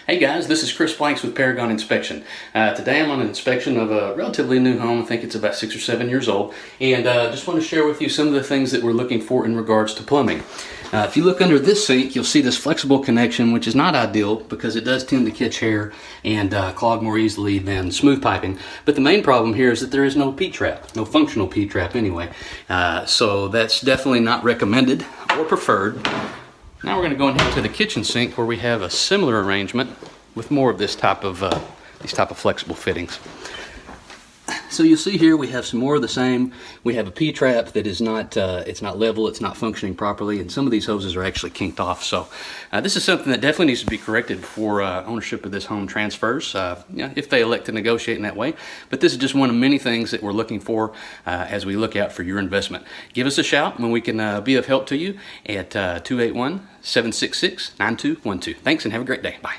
Hey guys, this is Chris Blanks with Paragon Inspection. Today I'm on an inspection of a relatively new home. I think it's about 6 or 7 years old, and just want to share with you some of the things that we're looking for in regards to plumbing. If you look under this sink, you'll see this flexible connection, which is not ideal because it does tend to catch hair and clog more easily than smooth piping. But the main problem here is that there is no P-trap, no functional P-trap anyway. So that's definitely not recommended or preferred. Now we're going to go into the kitchen sink where we have a similar arrangement with more of this type of flexible fittings. So you'll see here we have some more of the same. We have a P-trap that is not it's not level, it's not functioning properly, and some of these hoses are actually kinked off. So this is something that definitely needs to be corrected before ownership of this home transfers, if they elect to negotiate in that way. But this is just one of many things that we're looking for as we look out for your investment. Give us a shout when we can be of help to you at 281-766-9212. Thanks and have a great day. Bye.